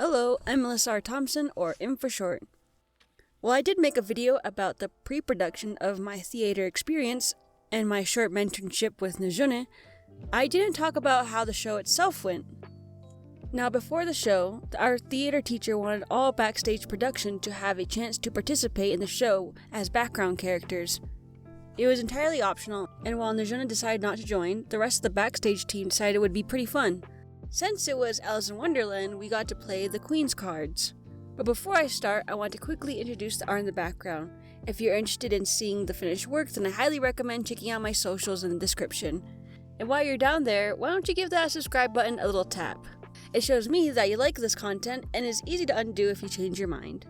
Hello, I'm Melissa R. Thompson, or M for short. Well, I did make a video about the pre-production of my theater experience and my short mentorship with Najune. I didn't talk about how the show itself went. Now, before the show, our theater teacher wanted all backstage production to have a chance to participate in the show as background characters. It was entirely optional, and while Najune decided not to join, the rest of the backstage team decided it would be pretty fun. Since it was Alice in Wonderland, we got to play the Queen's cards. But before I start, I want to quickly introduce the art in the background. If you're interested in seeing the finished work, then I highly recommend checking out my socials in the description. And while you're down there, why don't you give that subscribe button a little tap? It shows me that you like this content and is easy to undo if you change your mind.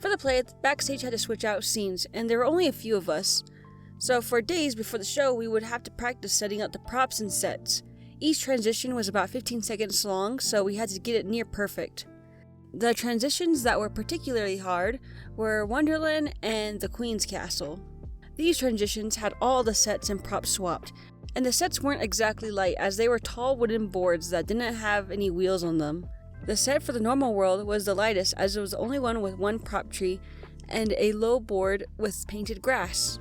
For the play, backstage had to switch out scenes, and there were only a few of us. So for days before the show, we would have to practice setting up the props and sets. Each transition was about 15 seconds long, so we had to get it near perfect. The transitions that were particularly hard were Wonderland and the Queen's Castle. These transitions had all the sets and props swapped, and the sets weren't exactly light as they were tall wooden boards that didn't have any wheels on them. The set for the normal world was the lightest as it was the only one with one prop tree and a low board with painted grass.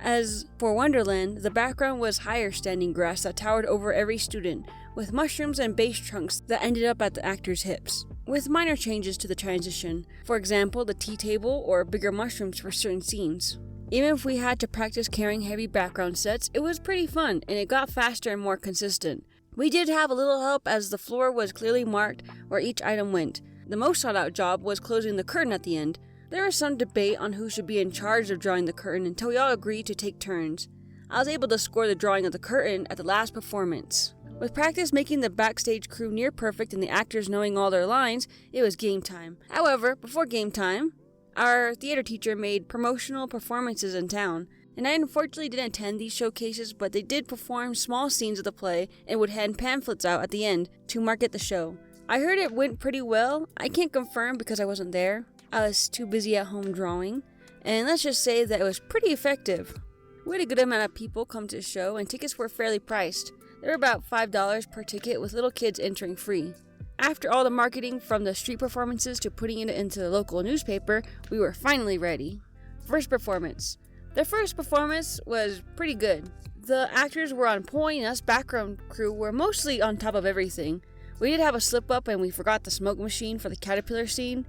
As for Wonderland, the background was higher standing grass that towered over every student, with mushrooms and base trunks that ended up at the actors' hips, with minor changes to the transition, for example the tea table or bigger mushrooms for certain scenes. Even if we had to practice carrying heavy background sets, it was pretty fun and it got faster and more consistent. We did have a little help as the floor was clearly marked where each item went. The most sought out job was closing the curtain at the end. There was some debate on who should be in charge of drawing the curtain until we all agreed to take turns. I was able to score the drawing of the curtain at the last performance. With practice making the backstage crew near perfect and the actors knowing all their lines, it was game time. However, before game time, our theater teacher made promotional performances in town, and I unfortunately didn't attend these showcases, but they did perform small scenes of the play and would hand pamphlets out at the end to market the show. I heard it went pretty well. I can't confirm because I wasn't there. I was too busy at home drawing, and let's just say that it was pretty effective. We had a good amount of people come to the show, and tickets were fairly priced. They were about $5 per ticket, with little kids entering free. After all the marketing from the street performances to putting it into the local newspaper, we were finally ready. First performance. The first performance was pretty good. The actors were on point, and us background crew were mostly on top of everything. We did have a slip up and we forgot the smoke machine for the caterpillar scene.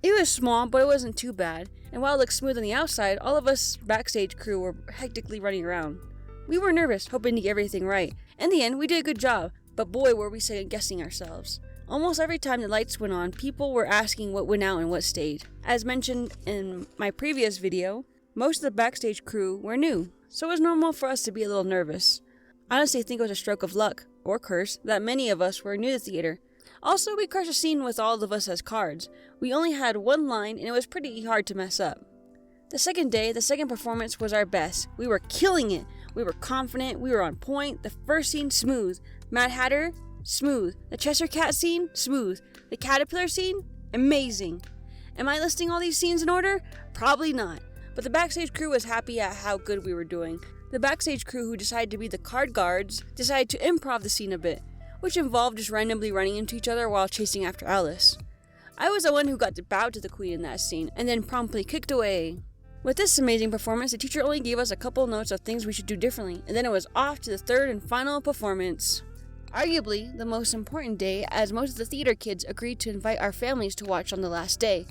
It was small, but it wasn't too bad, and while it looked smooth on the outside, all of us backstage crew were hectically running around. We were nervous, hoping to get everything right. In the end, we did a good job, but boy were we second-guessing ourselves. Almost every time the lights went on, people were asking what went out and what stayed. As mentioned in my previous video, most of the backstage crew were new, so it was normal for us to be a little nervous. I honestly think it was a stroke of luck, or curse, that many of us were new to theater. Also, we crushed a scene with all of us as cards. We only had one line and it was pretty hard to mess up. The second day, the second performance was our best. We were killing it. We were confident, we were on point. The first scene, smooth. Mad Hatter, smooth. The Cheshire Cat scene, smooth. The Caterpillar scene, amazing. Am I listing all these scenes in order? Probably not. But the backstage crew was happy at how good we were doing. The backstage crew who decided to be the card guards decided to improv the scene a bit, which involved just randomly running into each other while chasing after Alice. I was the one who got to bow to the Queen in that scene, and then promptly kicked away. With this amazing performance, the teacher only gave us a couple notes of things we should do differently, and then it was off to the third and final performance. Arguably, the most important day, as most of the theater kids agreed to invite our families to watch on the last day.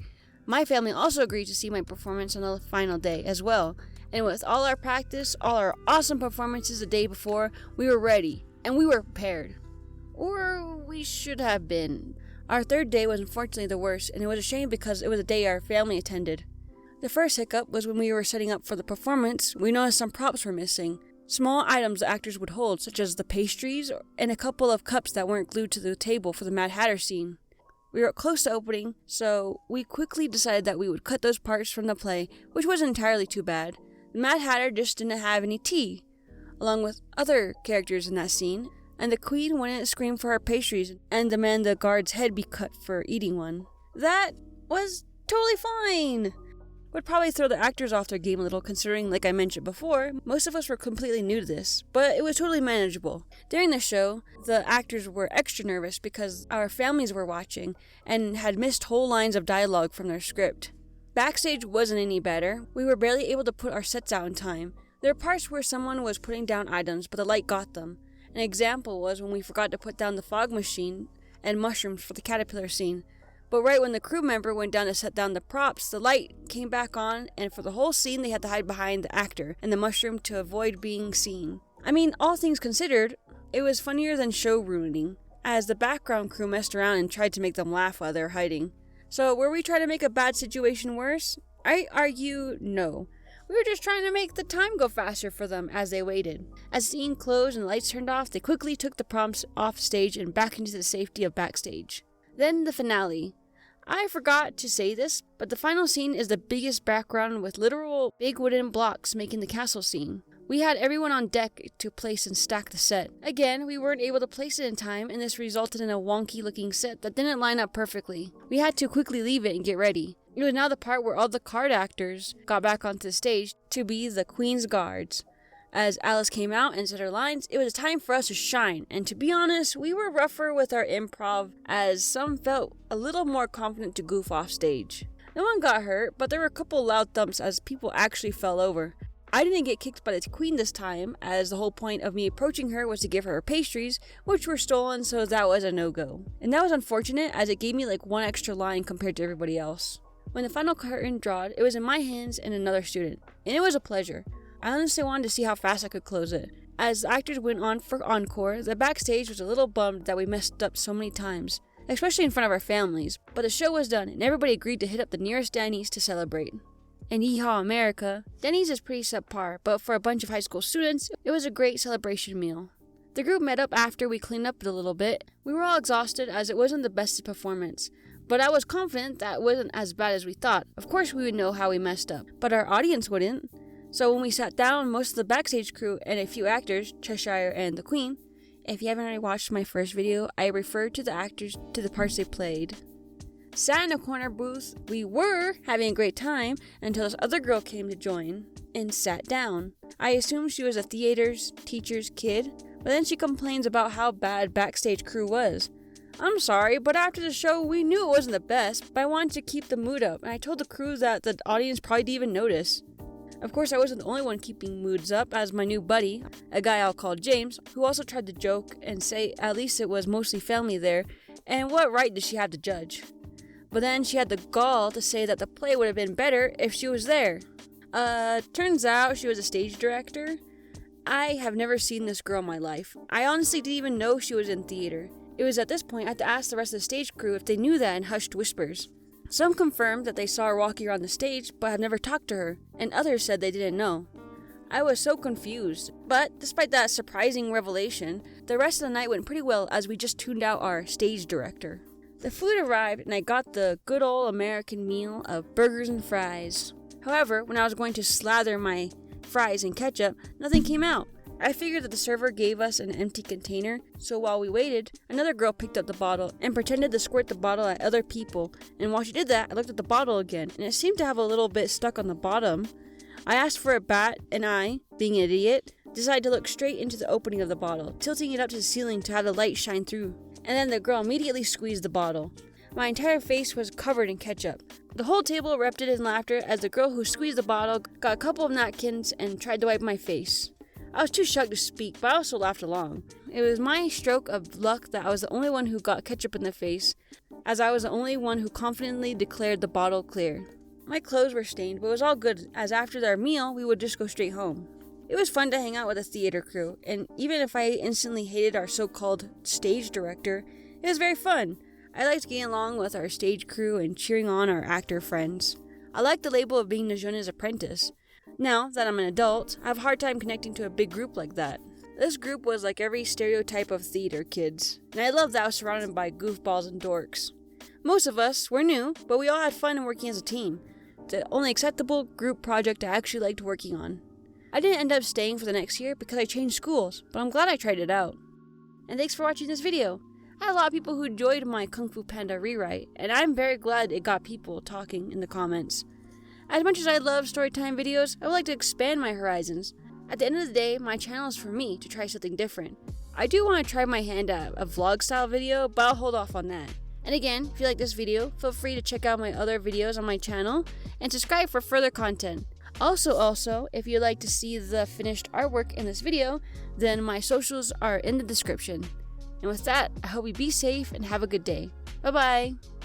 My family also agreed to see my performance on the final day as well, and with all our practice, all our awesome performances the day before, we were ready, and we were prepared. Or we should have been. Our third day was unfortunately the worst, and it was a shame because it was a day our family attended. The first hiccup was when we were setting up for the performance, we noticed some props were missing. Small items the actors would hold, such as the pastries and a couple of cups that weren't glued to the table for the Mad Hatter scene. We were close to opening, so we quickly decided that we would cut those parts from the play, which wasn't entirely too bad. The Mad Hatter just didn't have any tea, along with other characters in that scene, and the Queen wouldn't scream for her pastries and demand the guard's head be cut for eating one. That was totally fine! would probably throw the actors off their game a little, considering, like I mentioned before, most of us were completely new to this, but it was totally manageable. During the show, the actors were extra nervous because our families were watching and had missed whole lines of dialogue from their script. Backstage wasn't any better. We were barely able to put our sets out in time. There were parts where someone was putting down items, but the light got them. An example was when we forgot to put down the fog machine and mushrooms for the caterpillar scene. But right when the crew member went down to set down the props, the light came back on, and for the whole scene they had to hide behind the actor and the mushroom to avoid being seen. I mean, all things considered, it was funnier than show ruining, as the background crew messed around and tried to make them laugh while they were hiding. So were we trying to make a bad situation worse? I argue no. We were just trying to make the time go faster for them as they waited. As the scene closed and the lights turned off, they quickly took the props off stage and back into the safety of backstage. Then the finale. I forgot to say this, but the final scene is the biggest background with literal big wooden blocks making the castle scene. We had everyone on deck to place and stack the set. Again, we weren't able to place it in time, and this resulted in a wonky looking set that didn't line up perfectly. We had to quickly leave it and get ready. It was now the part where all the card actors got back onto the stage to be the Queen's Guards. As Alice came out and said her lines, it was time for us to shine, and to be honest, we were rougher with our improv, as some felt a little more confident to goof off stage. No one got hurt, but there were a couple loud thumps as people actually fell over. I didn't get kicked by the Queen this time, as the whole point of me approaching her was to give her her pastries, which were stolen, so that was a no-go. And that was unfortunate, as it gave me like one extra line compared to everybody else. When the final curtain drawed, it was in my hands and another student, and it was a pleasure. I honestly wanted to see how fast I could close it. As the actors went on for encore, the backstage was a little bummed that we messed up so many times, especially in front of our families, but the show was done and everybody agreed to hit up the nearest Denny's to celebrate. And yeehaw America, Denny's is pretty subpar, but for a bunch of high school students, it was a great celebration meal. The group met up after we cleaned up a little bit. We were all exhausted as it wasn't the best performance, but I was confident that it wasn't as bad as we thought. Of course we would know how we messed up, but our audience wouldn't. So when we sat down, most of the backstage crew and a few actors, Cheshire and the Queen, if you haven't already watched my first video, I referred to the actors to the parts they played, sat in a corner booth. We were having a great time until this other girl came to join and sat down. I assumed she was a theater's teacher's kid, but then she complains about how bad backstage crew was. I'm sorry, but after the show, we knew it wasn't the best, but I wanted to keep the mood up, and I told the crew that the audience probably didn't even notice. Of course, I wasn't the only one keeping moods up, as my new buddy, a guy I'll call James, who also tried to joke and say at least it was mostly family there, and what right did she have to judge? But then she had the gall to say that the play would have been better if she was there. Turns out she was a stage director. I have never seen this girl in my life. I honestly didn't even know she was in theater. It was at this point I had to ask the rest of the stage crew if they knew that in hushed whispers. Some confirmed that they saw her walking around the stage, but have never talked to her, and others said they didn't know. I was so confused, but despite that surprising revelation, the rest of the night went pretty well as we just tuned out our stage director. The food arrived, and I got the good old American meal of burgers and fries. However, when I was going to slather my fries in ketchup, nothing came out. I figured that the server gave us an empty container, so while we waited, another girl picked up the bottle and pretended to squirt the bottle at other people, and while she did that, I looked at the bottle again, and it seemed to have a little bit stuck on the bottom. I asked for a bat, and I, being an idiot, decided to look straight into the opening of the bottle, tilting it up to the ceiling to have the light shine through, and then the girl immediately squeezed the bottle. My entire face was covered in ketchup. The whole table erupted in laughter as the girl who squeezed the bottle got a couple of napkins and tried to wipe my face. I was too shocked to speak, but I also laughed along. It was my stroke of luck that I was the only one who got ketchup in the face, as I was the only one who confidently declared the bottle clear. My clothes were stained, but it was all good, as after our meal, we would just go straight home. It was fun to hang out with the theater crew, and even if I instantly hated our so-called stage director, it was very fun. I liked getting along with our stage crew and cheering on our actor friends. I liked the label of being Najuna's apprentice. Now that I'm an adult, I have a hard time connecting to a big group like that. This group was like every stereotype of theater kids, and I loved that I was surrounded by goofballs and dorks. Most of us were new, but we all had fun in working as a team. The only acceptable group project I actually liked working on. I didn't end up staying for the next year because I changed schools, but I'm glad I tried it out. And thanks for watching this video. I had a lot of people who enjoyed my Kung Fu Panda rewrite, and I'm very glad it got people talking in the comments. As much as I love storytime videos, I would like to expand my horizons. At the end of the day, my channel is for me to try something different. I do want to try my hand at a vlog style video, but I'll hold off on that. And again, if you like this video, feel free to check out my other videos on my channel and subscribe for further content. Also, if you'd like to see the finished artwork in this video, then my socials are in the description. And with that, I hope you be safe and have a good day. Bye bye!